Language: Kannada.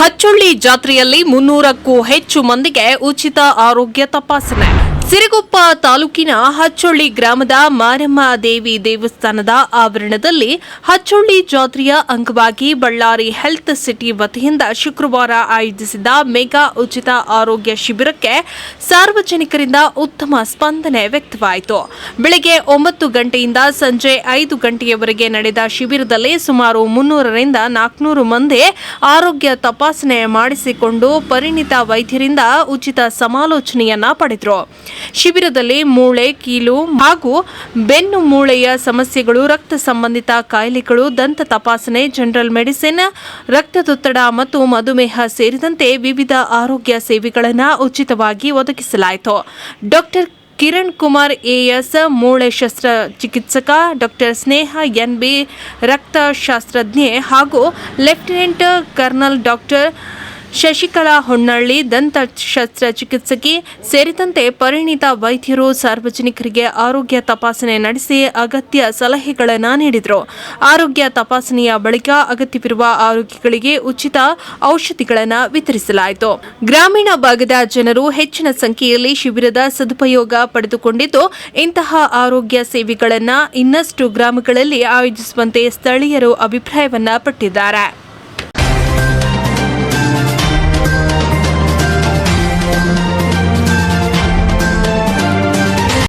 ಹಚ್ಚೊಳ್ಳಿ ಜಾತ್ರೆಯಲ್ಲಿ 300ಕ್ಕೂ ಹೆಚ್ಚು ಮಂದಿಗೆ ಉಚಿತ ಆರೋಗ್ಯ ತಪಾಸಣೆ. ಸಿರುಗುಪ್ಪ ತಾಲೂಕಿನ ಹಚ್ಚೊಳ್ಳಿ ಗ್ರಾಮದ ಮಾರಮ್ಮ ದೇವಿ ದೇವಸ್ಥಾನದ ಆವರಣದಲ್ಲಿ ಹಚ್ಚೊಳ್ಳಿ ಜಾತ್ರೆಯ ಅಂಗವಾಗಿ ಬಳ್ಳಾರಿ ಹೆಲ್ತ್ ಸಿಟಿ ವತಿಯಿಂದ ಶುಕ್ರವಾರ ಆಯೋಜಿಸಿದ್ದ ಮೆಗಾ ಉಚಿತ ಆರೋಗ್ಯ ಶಿಬಿರಕ್ಕೆ ಸಾರ್ವಜನಿಕರಿಂದ ಉತ್ತಮ ಸ್ಪಂದನೆ ವ್ಯಕ್ತವಾಯಿತು. ಬೆಳಗ್ಗೆ 9 ಗಂಟೆಯಿಂದ ಸಂಜೆ 5 ಗಂಟೆಯವರೆಗೆ ನಡೆದ ಶಿಬಿರದಲ್ಲಿ ಸುಮಾರು 300ರಿಂದ 400 ಮಂದಿ ಆರೋಗ್ಯ ತಪಾಸಣೆ ಮಾಡಿಸಿಕೊಂಡು ಪರಿಣಿತ ವೈದ್ಯರಿಂದ ಉಚಿತ ಸಮಾಲೋಚನೆಯನ್ನ ಪಡೆದರು. ಶಿಬಿರದಲ್ಲಿ ಮೂಳೆ, ಕೀಲು ಹಾಗೂ ಬೆನ್ನು ಮೂಳೆಯ ಸಮಸ್ಯೆಗಳು, ರಕ್ತ ಸಂಬಂಧಿತ ಕಾಯಿಲೆಗಳು, ದಂತ ತಪಾಸಣೆ, ಜನರಲ್ ಮೆಡಿಸಿನ್, ರಕ್ತದೊತ್ತಡ ಮತ್ತು ಮಧುಮೇಹ ಸೇರಿದಂತೆ ವಿವಿಧ ಆರೋಗ್ಯ ಸೇವೆಗಳನ್ನು ಉಚಿತವಾಗಿ ಒದಗಿಸಲಾಯಿತು. ಡಾಕ್ಟರ್ ಕಿರಣ್ ಕುಮಾರ್ ಎಎಸ್ ಮೂಳೆ ಶಸ್ತ್ರಚಿಕಿತ್ಸಕ, ಡಾಕ್ಟರ್ ಸ್ನೇಹ ಎನ್ಬಿ ರಕ್ತಶಾಸ್ತ್ರಜ್ಞೆ ಹಾಗೂ lieutenant colonel doctor Shashikala Honnalli ದಂತ ಶಸ್ತ್ರಚಿಕಿತ್ಸಕಿ ಸೇರಿದಂತೆ ಪರಿಣಿತ ವೈದ್ಯರು ಸಾರ್ವಜನಿಕರಿಗೆ ಆರೋಗ್ಯ ತಪಾಸಣೆ ನಡೆಸಿ ಅಗತ್ಯ ಸಲಹೆಗಳನ್ನು ನೀಡಿದರು. ಆರೋಗ್ಯ ತಪಾಸಣೆಯ ಬಳಿಕ ಅಗತ್ಯವಿರುವ ಆರೋಗ್ಯಗಳಿಗೆ ಉಚಿತ ಔಷಧಿಗಳನ್ನು ವಿತರಿಸಲಾಯಿತು. ಗ್ರಾಮೀಣ ಭಾಗದ ಜನರು ಹೆಚ್ಚಿನ ಸಂಖ್ಯೆಯಲ್ಲಿ ಶಿಬಿರದ ಸದುಪಯೋಗ ಪಡೆದುಕೊಂಡಿದ್ದು, ಇಂತಹ ಆರೋಗ್ಯ ಸೇವೆಗಳನ್ನು ಇನ್ನಷ್ಟು ಗ್ರಾಮಗಳಲ್ಲಿ ಆಯೋಜಿಸುವಂತೆ ಸ್ಥಳೀಯರು ಅಭಿಪ್ರಾಯವನ್ನ ಪಟ್ಟಿದ್ದಾರೆ.